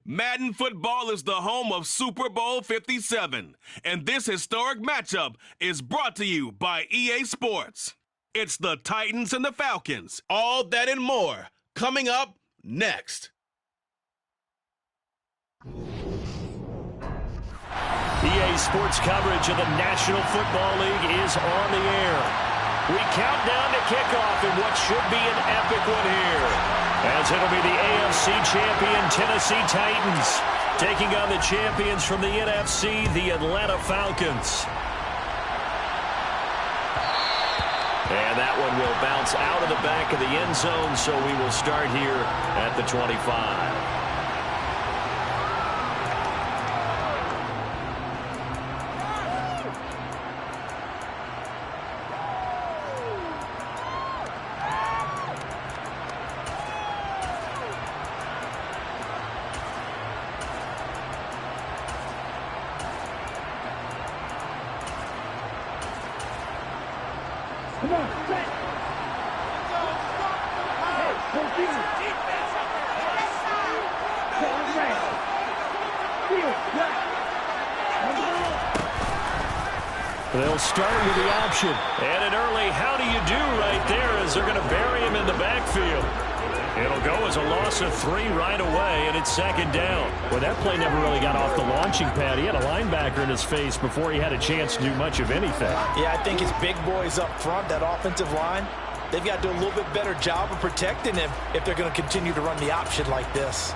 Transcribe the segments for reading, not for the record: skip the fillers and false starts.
Madden football is the home of Super Bowl 57, and this historic matchup is brought to you by EA Sports. It's the Titans and the Falcons. All that and more coming up next. EA Sports coverage of the National Football League is on the air. We count down to kickoff in what should be an epic one here, as it'll be the AFC champion Tennessee Titans taking on the champions from the NFC, the Atlanta Falcons. And that one will bounce out of the back of the end zone, so we will start here at the 25. They'll start with the option. And an early how do you do right there as they're going to bury him in the backfield. It'll go as a loss of 3 right away, and it's second down. Well, that play never really got off the launching pad. He had a linebacker in his face before he had a chance to do much of anything. Yeah, I think his big boys up front, that offensive line, they've got to do a little bit better job of protecting him if they're going to continue to run the option like this.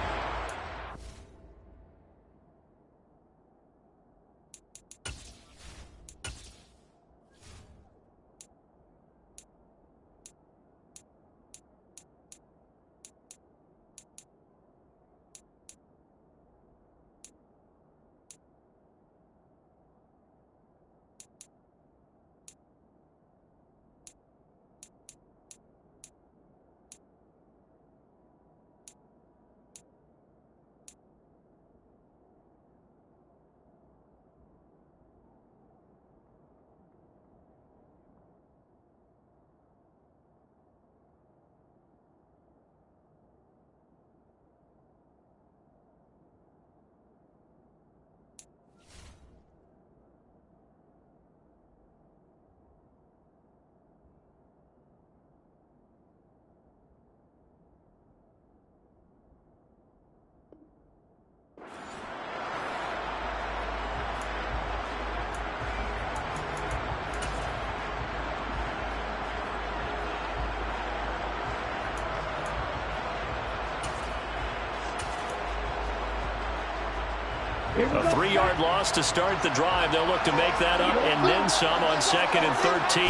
A 3-yard loss to start the drive. They'll look to make that up and then some on 2nd and 13.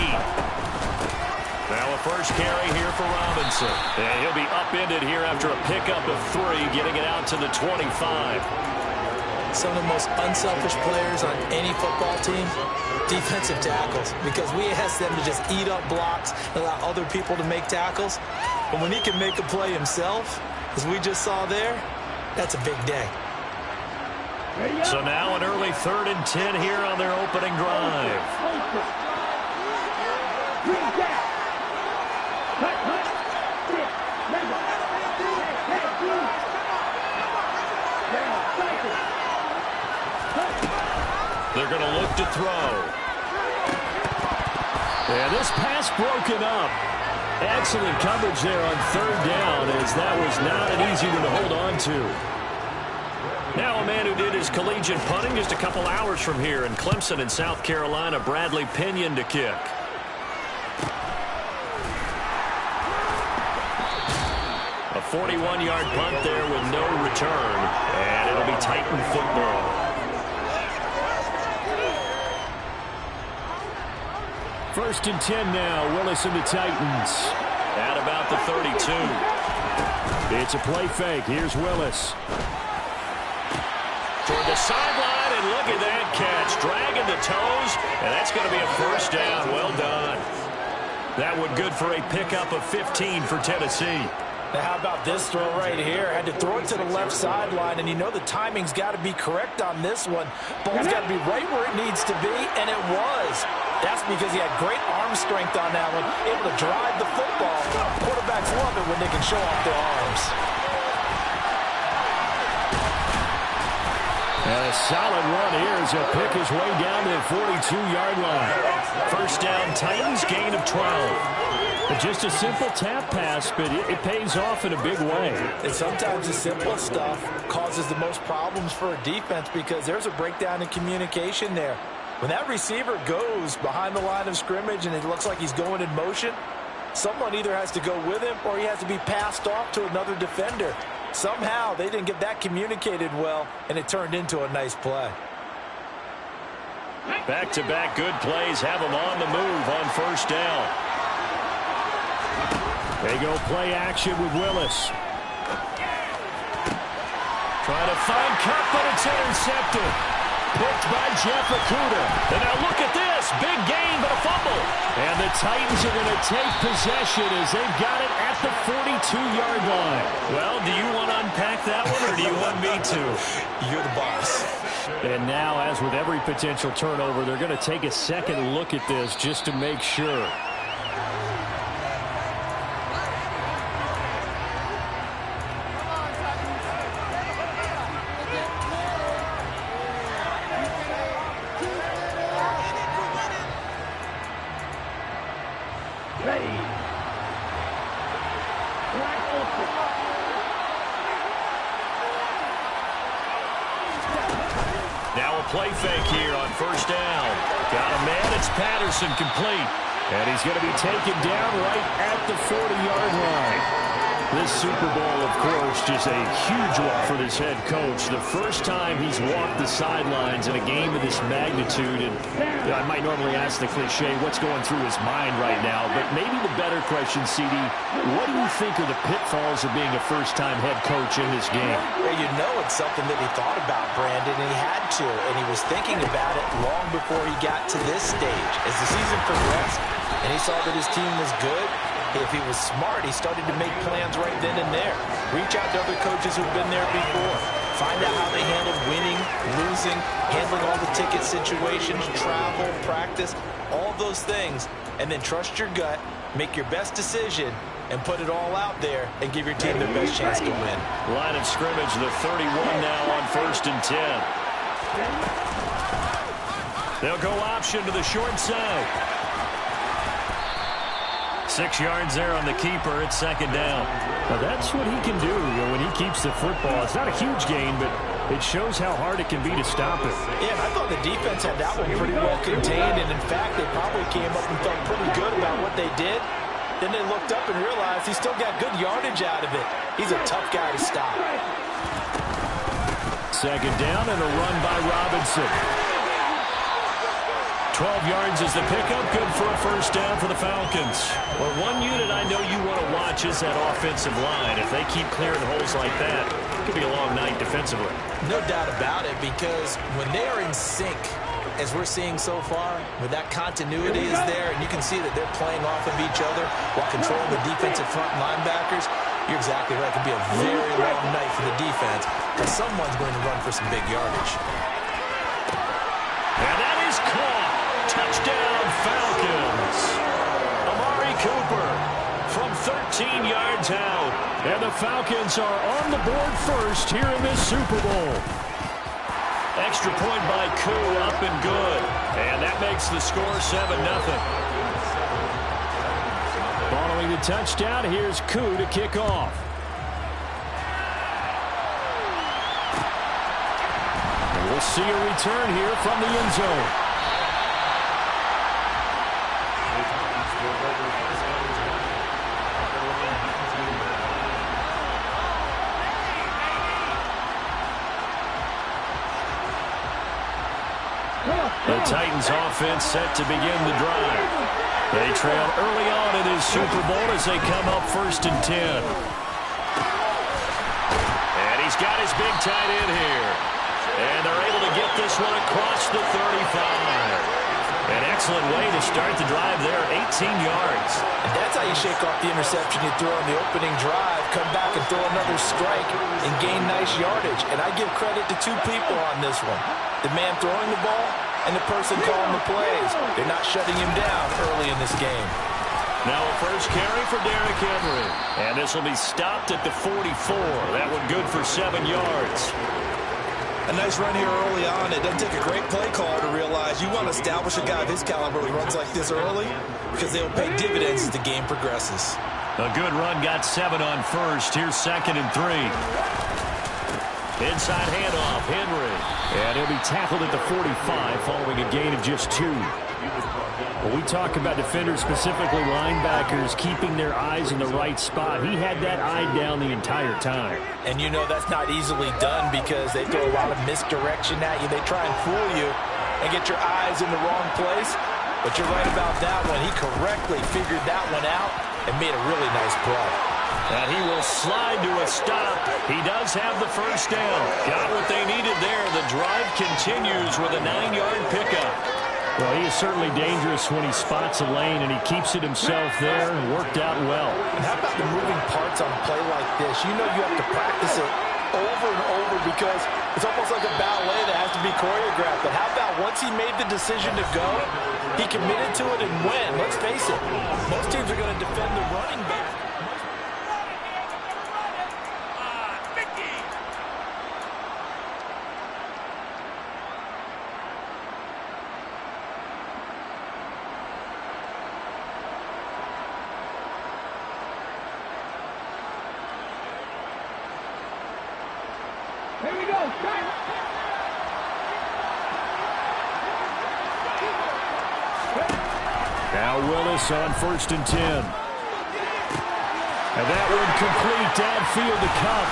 Now a first carry here for Robinson. And he'll be upended here after a pickup of 3, getting it out to the 25. Some of the most unselfish players on any football team, defensive tackles, because we ask them to just eat up blocks, allow other people to make tackles. But when he can make a play himself, as we just saw there, that's a big day. So now an early 3rd and 10 here on their opening drive. They're going to look to throw. And this pass broken up. Excellent coverage there on 3rd down, as that was not an easy one to hold on to. Now a man who did his collegiate punting just a couple hours from here in Clemson in South Carolina, Bradley Pinion to kick. A 41-yard punt there with no return, and it'll be Titan football. First and 10 now, Willis and the Titans. At about the 32. It's a play fake. Here's Willis. Toward the sideline, and look at that catch. Dragging the toes, and that's going to be a first down. Well done. That one good for a pickup of 15 for Tennessee. Now how about this throw right here? Had to throw it to the left sideline, and you know the timing's got to be correct on this one. Ball's got to be right where it needs to be, and it was. That's because he had great arm strength on that one, able to drive the football. Quarterbacks love it when they can show off their arms. And a solid run here as he'll pick his way down to the 42-yard line. First down, Titans, gain of 12. Just a simple tap pass, but it pays off in a big way. And sometimes the simple stuff causes the most problems for a defense because there's a breakdown in communication there. When that receiver goes behind the line of scrimmage and it looks like he's going in motion, someone either has to go with him or he has to be passed off to another defender. Somehow they didn't get that communicated well, and it turned into a nice play. Back-to-back good plays have them on the move on first down. They go play action with Willis. Trying to find Cup, but it's intercepted. Picked by Jeff Okudah. And now look at this. Big gain, but a fumble. And the Titans are going to take possession as they've got it at the 42-yard line. Well, do you want to unpack that one, or do you want me to? You're the boss. And now, as with every potential turnover, they're going to take a second look at this just to make sure. Play fake here on first down. Got a man. It's Patterson complete. And he's going to be taken down right at the 40-yard line. This Super Bowl, of course, just a huge one for this head coach. The first time he's walked the sidelines in a game of this magnitude. And I might normally ask the cliche, what's going through his mind right now? But maybe the better question, CD, what do you think are the pitfalls of being a first-time head coach in this game? Well, you know it's something that he thought about, Brandon, and he had to. And he was thinking about it long before he got to this stage. As the season progressed and he saw that his team was good, if he was smart, he started to make plans right then and there. Reach out to other coaches who've been there before. Find out how they handled winning, losing, handling all the ticket situations, travel, practice, all those things. And then trust your gut, make your best decision, and put it all out there and give your team their best chance to win. Line of scrimmage, the 31 now on first and 10. They'll go option to the short side. 6 yards there on the keeper. It's second down. Now that's what he can do when he keeps the football. It's not a huge gain, but it shows how hard it can be to stop it. Yeah, and I thought the defense had that one pretty well contained, and in fact, they probably came up and felt pretty good about what they did. Then they looked up and realized he still got good yardage out of it. He's a tough guy to stop. Second down and a run by Robinson. 12 yards is the pickup. Good for a first down for the Falcons. Well, one unit I know you want to watch is that offensive line. If they keep clearing holes like that, it could be a long night defensively. No doubt about it, because when they're in sync, as we're seeing so far, with that continuity is there, and you can see that they're playing off of each other while controlling the defensive front linebackers, you're exactly right. It could be a very long night for the defense, because someone's going to run for some big yardage. And that is caught. Touchdown, Falcons. Amari Cooper from 13 yards out. And the Falcons are on the board first here in this Super Bowl. Extra point by Koo, up and good. And that makes the score 7-0. Following the touchdown, here's Koo to kick off. And we'll see a return here from the end zone. The Titans offense set to begin the drive. They trail early on in his Super Bowl as they come up first and 10. And he's got his big tight end here. And they're able to get this one across the 35. An excellent way to start the drive there, 18 yards. And that's how you shake off the interception you throw on the opening drive, come back and throw another strike and gain nice yardage. And I give credit to two people on this one. The man throwing the ball and the person calling the plays. They're not shutting him down early in this game. Now a first carry for Derrick Henry. And this will be stopped at the 44. That one good for 7 yards. A nice run here early on. It doesn't take a great play caller to realize you want to establish a guy of his caliber who runs like this early because they'll pay dividends as the game progresses. A good run, got 7 on first. Here's 2nd and 3. Inside handoff, Henry. And he'll be tackled at the 45 following a gain of just 2. When we talk about defenders, specifically linebackers, keeping their eyes in the right spot, he had that eye down the entire time. And you know that's not easily done because they throw a lot of misdirection at you. They try and fool you and get your eyes in the wrong place. But you're right about that one. He correctly figured that one out and made a really nice play. And he will slide to a stop. He does have the first down. Got what they needed there. The drive continues with a 9-yard pickup. Well, he is certainly dangerous when he spots a lane, and he keeps it himself there and worked out well. And how about the moving parts on a play like this? You know you have to practice it over and over because it's almost like a ballet that has to be choreographed. But how about once he made the decision to go, he committed to it and went. Let's face it, most teams are going to defend the running back. Here we go. Now Willis on 1st and 10. And that one complete downfield to Cup.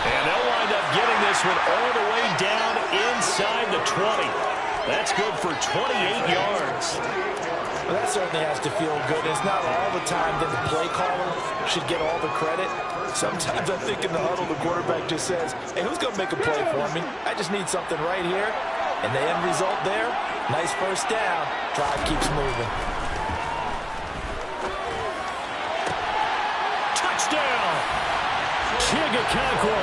And they'll wind up getting this one all the way down inside the 20. That's good for 28 yards. Well, that certainly has to feel good. It's not all the time that the play caller should get all the credit. Sometimes I think in the huddle, the quarterback just says, hey, who's going to make a play for me? I just need something right here. And the end result there, nice first down. Drive keeps moving. Touchdown! Chigakonkwo.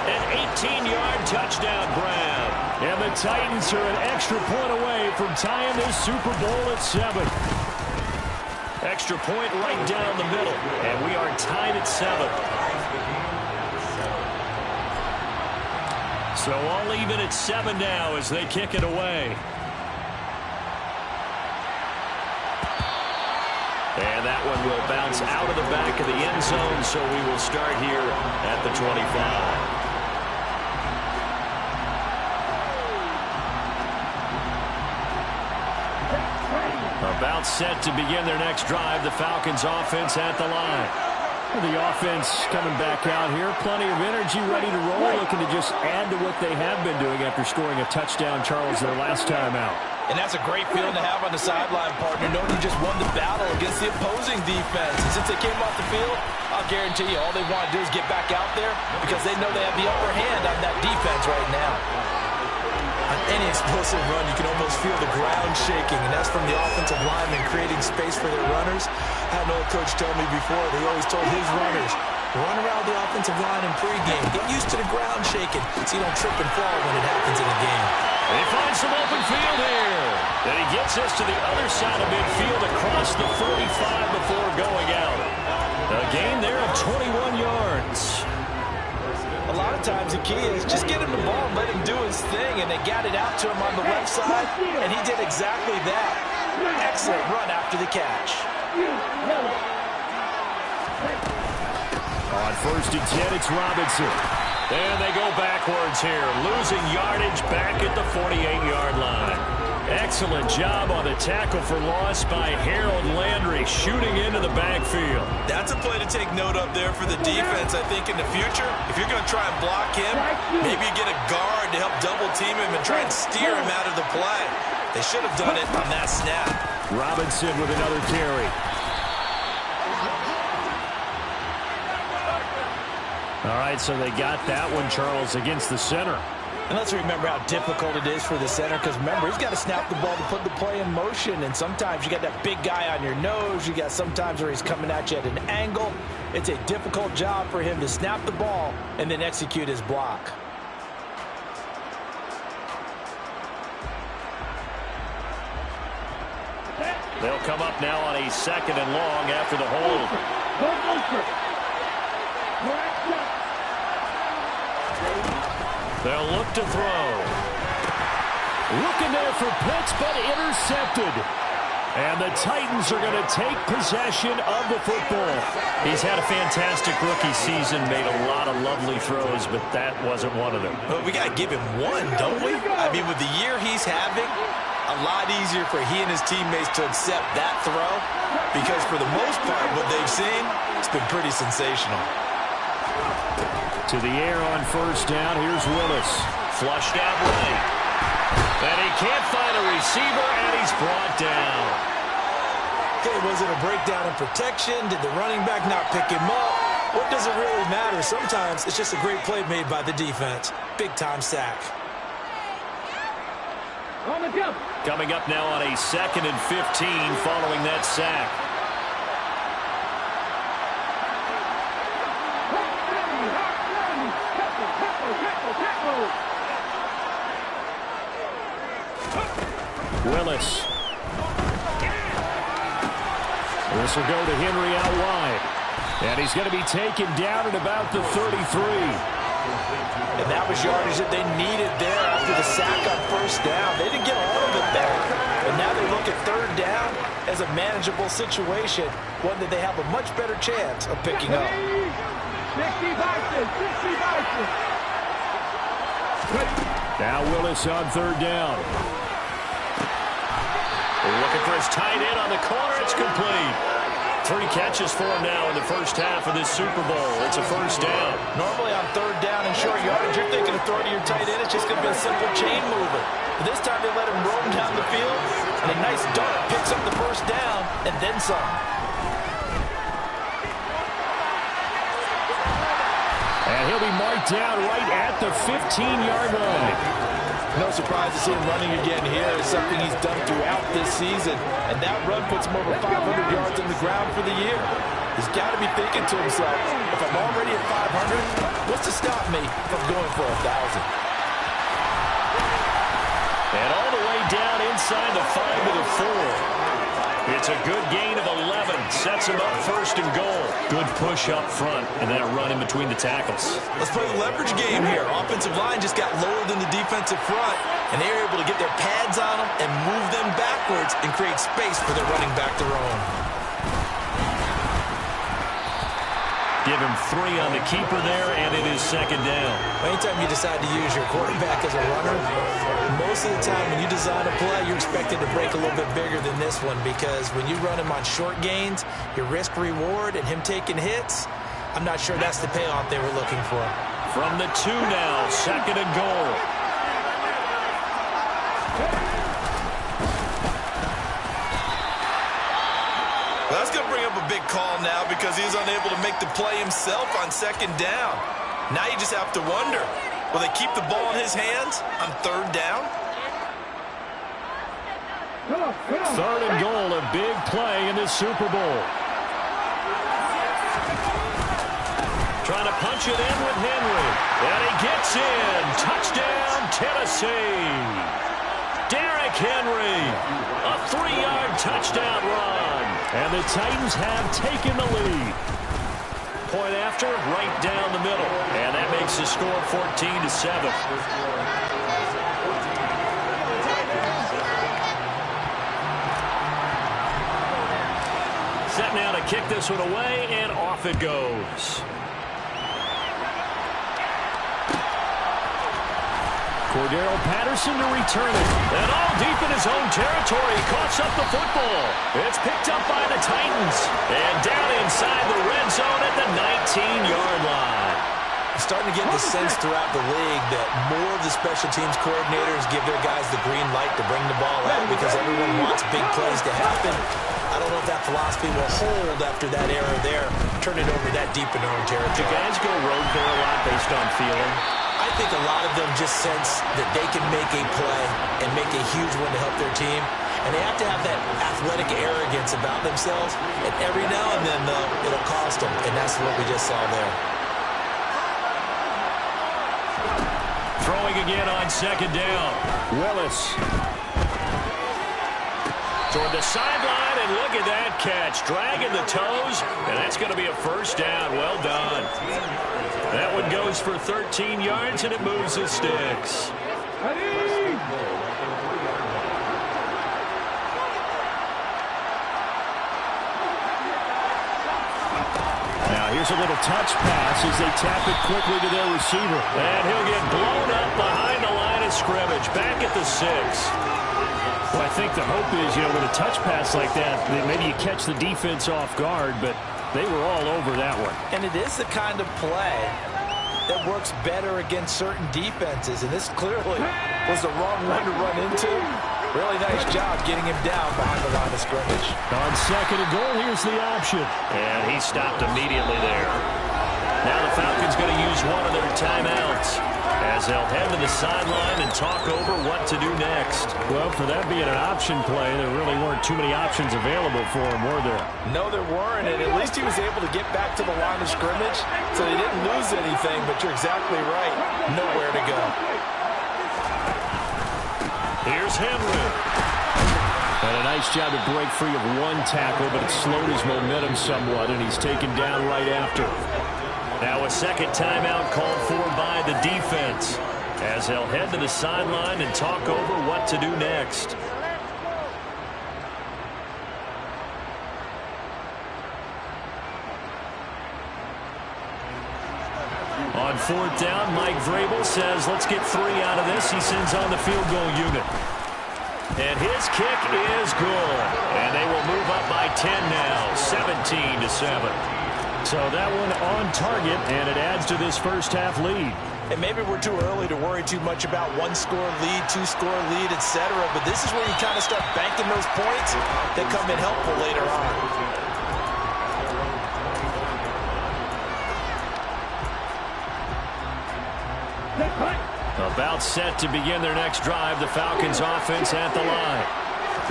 An 18-yard touchdown grab. And the Titans are an extra point away from tying this Super Bowl at 7. Extra point right down the middle. And we are tied at 7. So all even at 7 now as they kick it away. And that one will bounce out of the back of the end zone, so we will start here at the 25. About set to begin their next drive, the Falcons offense at the line. The offense coming back out here, plenty of energy, ready to roll, looking to just add to what they have been doing after scoring a touchdown, Charles, their last time out. And that's a great feeling to have on the sideline, partner, knowing you just won the battle against the opposing defense. And since they came off the field, I'll guarantee you all they want to do is get back out there because they know they have the upper hand on that defense right now. On any explosive run, you can almost feel the ground shaking, and that's from the offensive linemen creating space for their runners. I had an old coach tell me before, they always told his runners, run around the offensive line in pregame. Get used to the ground shaking so you don't trip and fall when it happens in a game. They find some open field here. And he gets us to the other side of midfield across the 45 before going out. A gain there of 21 yards. A lot of times the key is just get him the ball and let him do his thing, and they got it out to him on the left side, and he did exactly that. Excellent run after the catch. On 1st and 10, it's Robinson. And they go backwards here, losing yardage back at the 48-yard line. Excellent job on the tackle for loss by Harold Landry, shooting into the backfield. That's a play to take note of there for the defense, I think, in the future. If you're going to try and block him, maybe you get a guard to help double-team him and try and steer him out of the play. They should have done it on that snap. Robinson with another carry. All right, so they got that one, Charles, against the center. And let's remember how difficult it is for the center, because remember, he's got to snap the ball to put the play in motion, and sometimes you got that big guy on your nose. You got sometimes where he's coming at you at an angle. It's a difficult job for him to snap the ball and then execute his block. They'll come up now on a 2nd and long after the hold. They'll look to throw. Looking there for Pitts, but intercepted. And the Titans are going to take possession of the football. He's had a fantastic rookie season, made a lot of lovely throws, but that wasn't one of them. Well, we got to give him one, don't we? I mean, with the year he's having, a lot easier for he and his teammates to accept that throw, because for the most part, what they've seen, it's been pretty sensational. To the air on 1st down, here's Willis. Flushed out right. And he can't find a receiver, and he's brought down. Okay, was it a breakdown in protection? Did the running back not pick him up? What does it really matter? Sometimes it's just a great play made by the defense. Big-time sack. On the jump. Coming up now on a 2nd and 15 following that sack. Willis. This will go to Henry out wide. And he's going to be taken down at about the 33. And that was yardage that they needed there after the sack on 1st down. They didn't get all of it back. But now they look at 3rd down as a manageable situation, one that they have a much better chance of picking up. 60 boxes, 60 boxes. Now Willis on 3rd down. Looking for his tight end on the corner. It's complete. 3 catches for him now in the 1st half of this Super Bowl. It's a 1st down. Normally on 3rd down and short yardage, you're thinking of throwing to your tight end. It's just going to be a simple chain mover. But this time they let him roam down the field, and a nice dart picks up the 1st down and then some. And he'll be marked down right at the 15-yard line. No surprise to see him running again here. It's something he's done throughout this season. And that run puts him over 500 yards on the ground for the year. He's got to be thinking to himself, if I'm already at 500, what's to stop me from going for 1,000? And all the way down inside the 5 to the 4. It's a good gain of 11. Sets him up 1st and goal. Good push up front, and then a run in between the tackles. Let's play the leverage game here. Offensive line just got lower than the defensive front, and they were able to get their pads on them and move them backwards and create space for their running back to roam. Give him 3 on the keeper there, and it is 2nd down. Anytime you decide to use your quarterback as a runner, most of the time when you design a play, you're expected to break a little bit bigger than this one, because when you run him on short gains, your risk-reward and him taking hits, I'm not sure that's the payoff they were looking for. From the 2 now, 2nd and goal. Well, that's going to bring up a big call now because he's unable to make the play himself on 2nd down. Now you just have to wonder, will they keep the ball in his hands on 3rd down? 3rd and goal, a big play in this Super Bowl. Trying to punch it in with Henry. And he gets in. Touchdown, Tennessee. Derrick Henry. A 3-yard touchdown run. And the Titans have taken the lead. Point after, right down the middle. And that makes the score 14-7. Set now to kick this one away, and off it goes. Cordero Patterson to return it. And all deep in his own territory. Coughs up the football. It's picked up by the Titans. And down inside the red zone at the 19-yard line. I'm starting to get the sense throughout the league that more of the special teams coordinators give their guys the green light to bring the ball out because everyone wants big plays to happen. I don't know if that philosophy will hold after that era there. Turn it over that deep in their own territory. Do guys go rogue there a lot based on feeling? I think a lot of them just sense that they can make a play and make a huge one to help their team. And they have to have that athletic arrogance about themselves. And every now and then, though, it'll cost them. And that's what we just saw there. Throwing again on 2nd down. Willis. Toward the sideline, look at that catch. Dragging the toes, and that's going to be a first down. Well done. That one goes for 13 yards, and it moves the sticks. Here's a little touch pass as they tap it quickly to their receiver. And he'll get blown up behind the line of scrimmage, back at the 6. Well, I think the hope is, with a touch pass like that, maybe you catch the defense off guard, but they were all over that one. And it is the kind of play that works better against certain defenses, and this clearly was the wrong one to run into. Really nice job getting him down behind the line of scrimmage. On 2nd and goal, here's the option. And he stopped immediately there. Now the Falcons going to use one of their timeouts as they'll head to the sideline and talk over what to do next. Well, for that being an option play, there really weren't too many options available for him, were there? No, there weren't, and at least he was able to get back to the line of scrimmage, so they didn't lose anything, but you're exactly right. Nowhere to go. Here's Henry. And a nice job to break free of one tackle, but it slowed his momentum somewhat, and he's taken down right after. Now a second timeout called for by the defense as they'll head to the sideline and talk over what to do next. On 4th down, Mike Vrabel says, let's get 3 out of this. He sends on the field goal unit. And his kick is good. And they will move up by 10 now, 17-7. So that one on target, and it adds to this first half lead. And maybe we're too early to worry too much about 1-score lead, 2-score lead, etc. But this is where you kind of start banking those points that come in helpful later on. About set to begin their next drive, the Falcons offense at the line.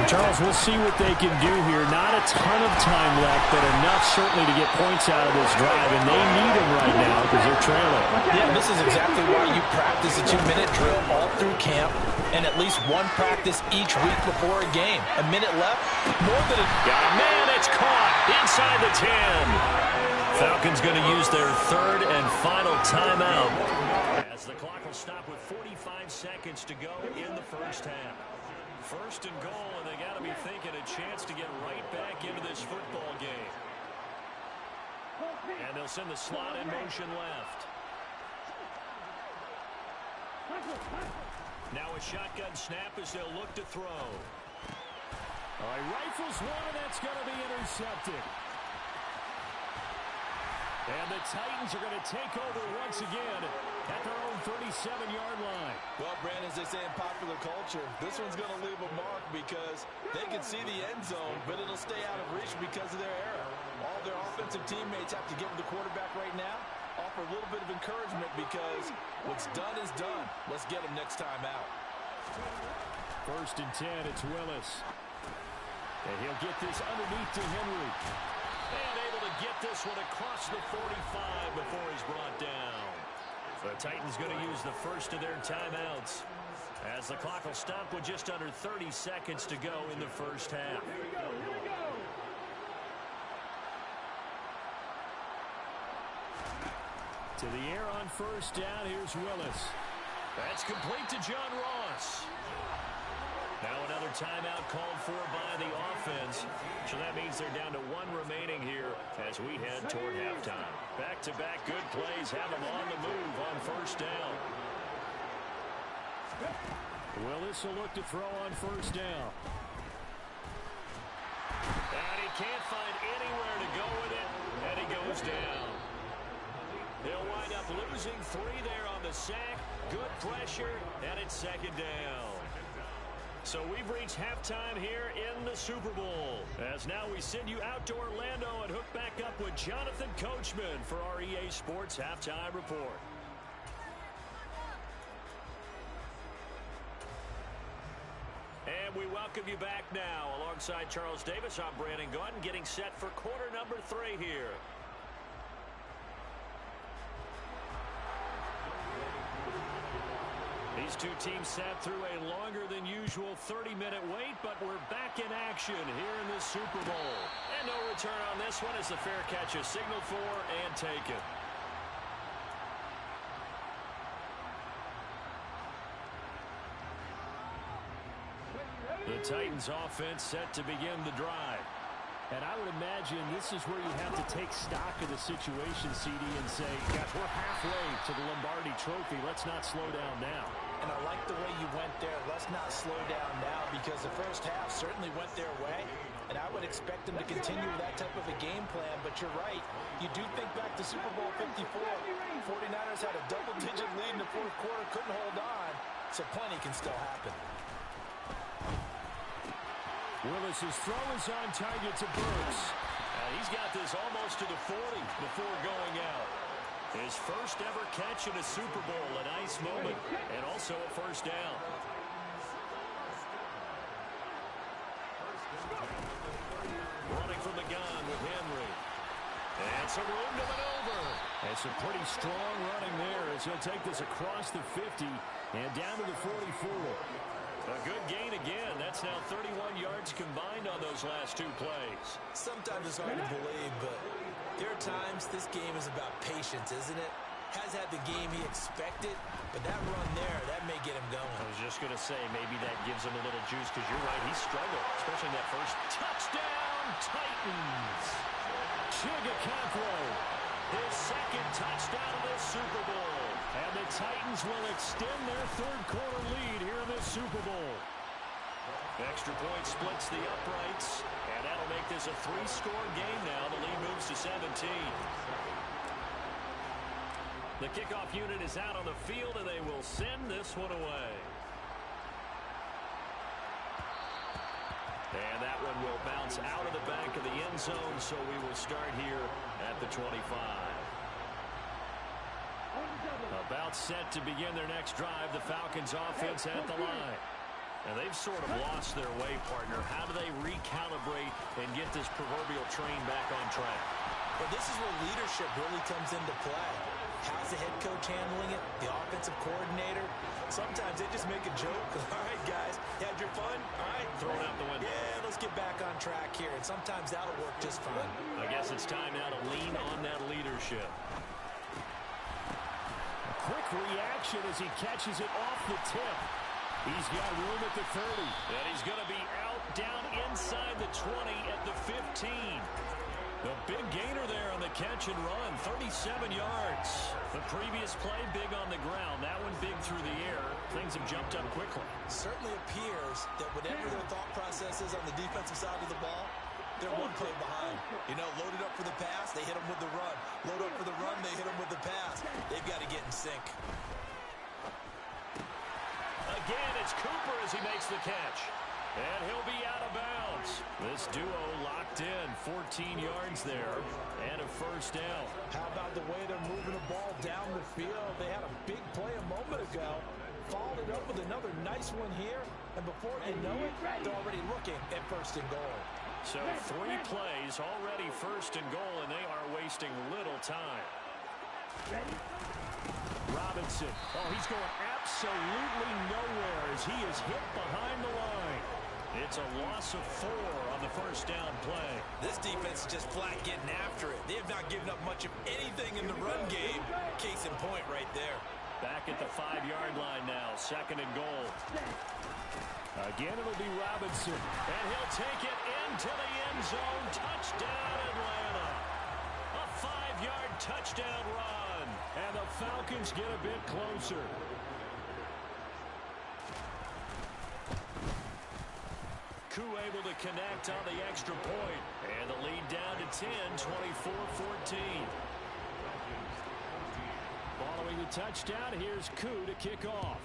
Charles, we'll see what they can do here. Not a ton of time left, but enough certainly to get points out of this drive, and they need them right now because they're trailing. Yeah, this is exactly why you practice a 2-minute drill all through camp and at least one practice each week before a game. A minute left, more than a... Got a man, it's caught inside the 10. Falcons going to use their 3rd and final timeout as the clock will stop with 45 seconds to go in the first half. 1st and goal, and they got to be thinking a chance to get right back into this football game. And they'll send the slot in motion left. Now a shotgun snap as they'll look to throw. All right, rifles one, and that's going to be intercepted. And the Titans are going to take over once again at their own 37-yard line. Well, Brandon, as they say in popular culture, this one's going to leave a mark because they can see the end zone, but it'll stay out of reach because of their error. All their offensive teammates have to give the quarterback right now, offer a little bit of encouragement because what's done is done. Let's get him next time out. 1st and 10, it's Willis. And he'll get this underneath to Henry. And able to get this one across the 45 before he's brought down. The Titans going to use the first of their timeouts as the clock will stop with just under 30 seconds to go in the first half. To the air on 1st down, here's Willis. That's complete to John Ross. Now another timeout called for by the offense. So that means they're down to 1 remaining here as we head toward halftime. Back-to-back good plays have them on the move on 1st down. Willis will look to throw on 1st down. And he can't find anywhere to go with it, and he goes down. They'll wind up losing 3 there on the sack. Good pressure, and it's 2nd down. So we've reached halftime here in the Super Bowl. As now we send you out to Orlando and hook back up with Jonathan Coachman for our EA Sports Halftime Report. And we welcome you back now. Alongside Charles Davis, I'm Brandon Gunn, getting set for quarter number 3 here. These two teams sat through a longer than usual 30-minute wait, but we're back in action. action here in the Super Bowl. And no return on this one as the fair catch is signaled for and taken. The Titans offense set to begin the drive. And I would imagine this is where you have to take stock of the situation, CD, and say, gosh, we're halfway to the Lombardi Trophy. Let's not slow down now. And I like the way you went there. Let's not slow down now, because the first half certainly went their way. And I would expect them to continue that type of a game plan. But you're right. You do think back to Super Bowl 54. 49ers had a double-digit lead in the fourth quarter, couldn't hold on. So plenty can still happen. Willis's throw is on target to Brooks. And he's got this almost to the 40 before going out. His first ever catch in a Super Bowl, a nice moment, and also a first down. Running from the gun with Henry. And some room to maneuver. And some pretty strong running there as he'll take this across the 50 and down to the 44. A good gain again. That's now 31 yards combined on those last two plays. Sometimes it's hard to believe, but there are times this game is about patience, isn't it? Has had the game he expected, but that run there, that may get him going. I was just going to say, maybe that gives him a little juice, because you're right, he struggled, especially in that first touchdown, Titans. Chigacampro, his second touchdown of this Super Bowl. And the Titans will extend their third quarter lead here in this Super Bowl. Extra point splits the uprights, and that'll make this a three-score game now. The lead moves to 17. The kickoff unit is out on the field, and they will send this one away. And that one will bounce out of the back of the end zone, so we will start here at the 25. About set to begin their next drive, the Falcons offense at the line. And they've sort of lost their way, partner. How do they recalibrate and get this proverbial train back on track? Well, this is where leadership really comes into play. How's the head coach handling it? The offensive coordinator? Sometimes they just make a joke. All right, guys, you had your fun? All right. Throw it out the window. Yeah, let's get back on track here. And sometimes that'll work just fine. I guess it's time now to lean on that leadership. Quick reaction as he catches it off the tip. He's got room at the 30. And he's going to be out down inside the 20 at the 15. The big gainer there on the catch and run, 37 yards. The previous play big on the ground. That one big through the air. Things have jumped up quickly. Certainly appears that whatever their thought process is on the defensive side of the ball, they're one play behind. You know, loaded up for the pass, they hit them with the run. Load up for the run, they hit them with the pass. They've got to get in sync. Again, it's Cooper as he makes the catch. And he'll be out of bounds. This duo locked in, 14 yards there, and a first down. How about the way they're moving the ball down the field? They had a big play a moment ago. Followed it up with another nice one here. And before you know it, they're already looking at first and goal. So 3 plays, already first and goal, and they are wasting little time. Robinson. Oh, he's going absolutely nowhere as he is hit behind the line. It's a loss of 4 on the first down play. This defense is just flat getting after it. They have not given up much of anything in the run game. Case in point right there. Back at the 5-yard line now, second and goal. Again, it'll be Robinson. And he'll take it into the end zone. Touchdown, Atlanta. A 5-yard touchdown run. And the Falcons get a bit closer. Koo able to connect on the extra point. And the lead down to 10, 24-14. Following the touchdown, here's Koo to kick off.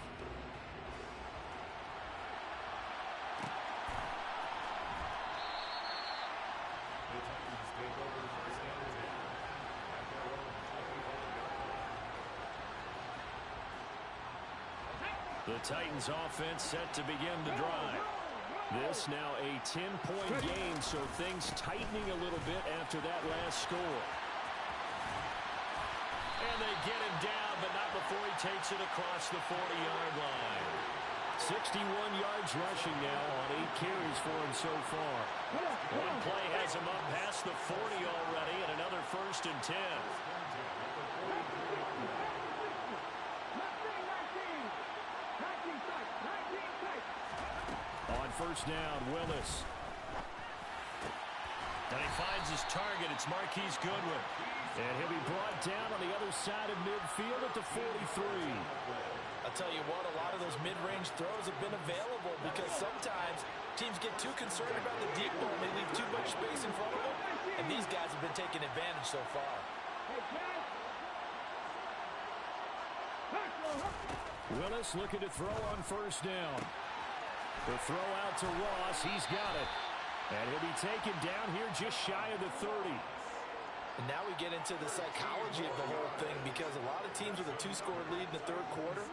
The Titans offense set to begin the drive. This now a 10-point game, so things tightening a little bit after that last score. And they get him down, but not before he takes it across the 40-yard line. 61 yards rushing now on 8 carries for him so far. One play has him up past the 40 already, and another 1st and 10. On 1st down, Willis. And he finds his target. It's Marquise Goodwin. And he'll be brought down on the other side of midfield at the 43. I'll tell you what, a lot of those mid-range throws have been available because sometimes teams get too concerned about the deep ball and they leave too much space in front of them. And these guys have been taking advantage so far. Willis looking to throw on 1st down. The throw out to Ross. He's got it. And he'll be taken down here just shy of the 30. And now we get into the psychology of the whole thing because a lot of teams with a 2-score lead in the 3rd quarter,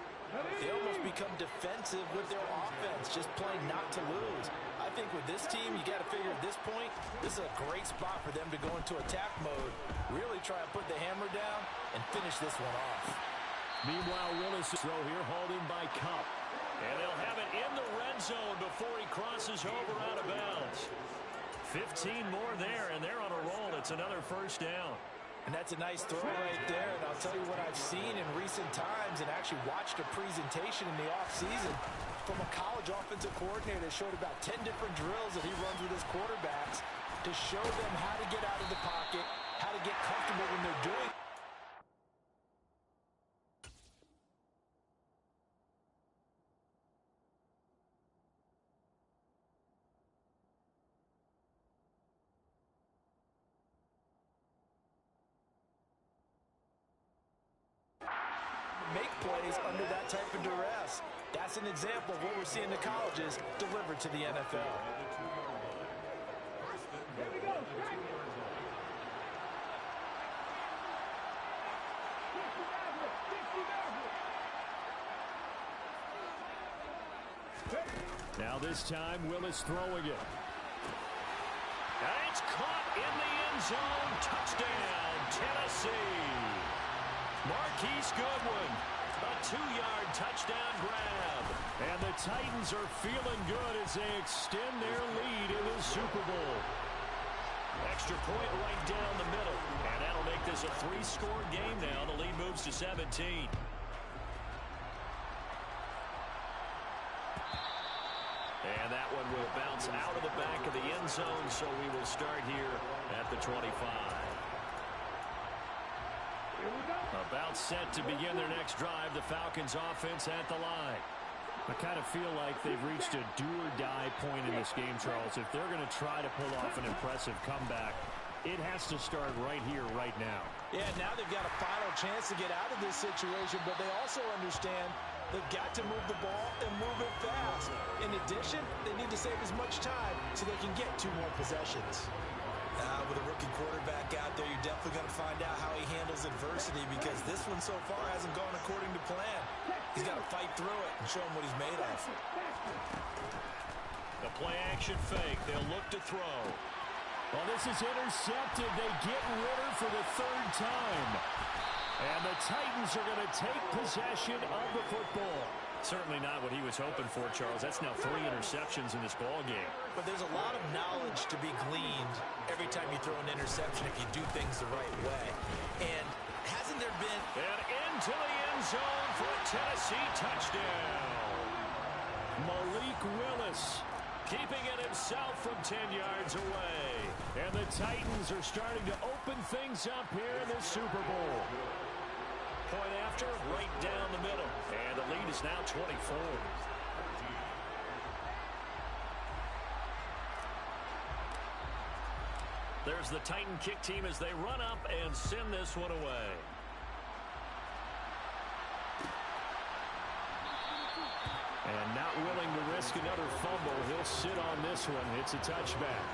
they almost become defensive with their offense, just playing not to lose. I think with this team, you got to figure at this point, this is a great spot for them to go into attack mode, really try and put the hammer down and finish this one off. Meanwhile, Willis throw here hauled in by Cup. And they'll have it in the red zone before he crosses over out of bounds. 15 more there, and they're on a roll. It's another 1st down. And that's a nice throw right there. And I'll tell you what I've seen in recent times and actually watched a presentation in the offseason from a college offensive coordinator that showed about 10 different drills that he runs with his quarterbacks to show them how to get out of the pocket, how to get comfortable when they're doing it. Make plays under that type of duress. That's an example of what we're seeing the colleges deliver to the NFL. Now this time, Willis throwing it. And it's caught in the end zone. Touchdown, Tennessee. Marquise Goodwin, a 2-yard touchdown grab. And the Titans are feeling good as they extend their lead in the Super Bowl. Extra point right down the middle. And that'll make this a 3-score game now. The lead moves to 17. And that one will bounce out of the back of the end zone, so we will start here at the 25. About set to begin their next drive, the Falcons offense at the line. I kind of feel like they've reached a do-or-die point in this game, Charles. If they're going to try to pull off an impressive comeback, it has to start right here, right now. Yeah, now they've got a final chance to get out of this situation, but they also understand they've got to move the ball and move it fast. In addition, they need to save as much time so they can get 2 more possessions. With a rookie quarterback out there, you're definitely going to find out how he handles adversity because this one so far hasn't gone according to plan. He's got to fight through it and show him what he's made of. The play-action fake. They'll look to throw. Well, this is intercepted. They get Ritter for the 3rd time. And the Titans are going to take possession of the football. Certainly not what he was hoping for, Charles. That's now 3 interceptions in this ball game. But there's a lot of knowledge to be gleaned every time you throw an interception if you do things the right way. And hasn't there been... And into the end zone for a Tennessee touchdown. Malik Willis keeping it himself from 10 yards away. And the Titans are starting to open things up here in the Super Bowl. Point after, right down the middle. And the lead is now 24. There's the Titan kick team as they run up and send this one away. And not willing to risk another fumble, he'll sit on this one. It's a touchback.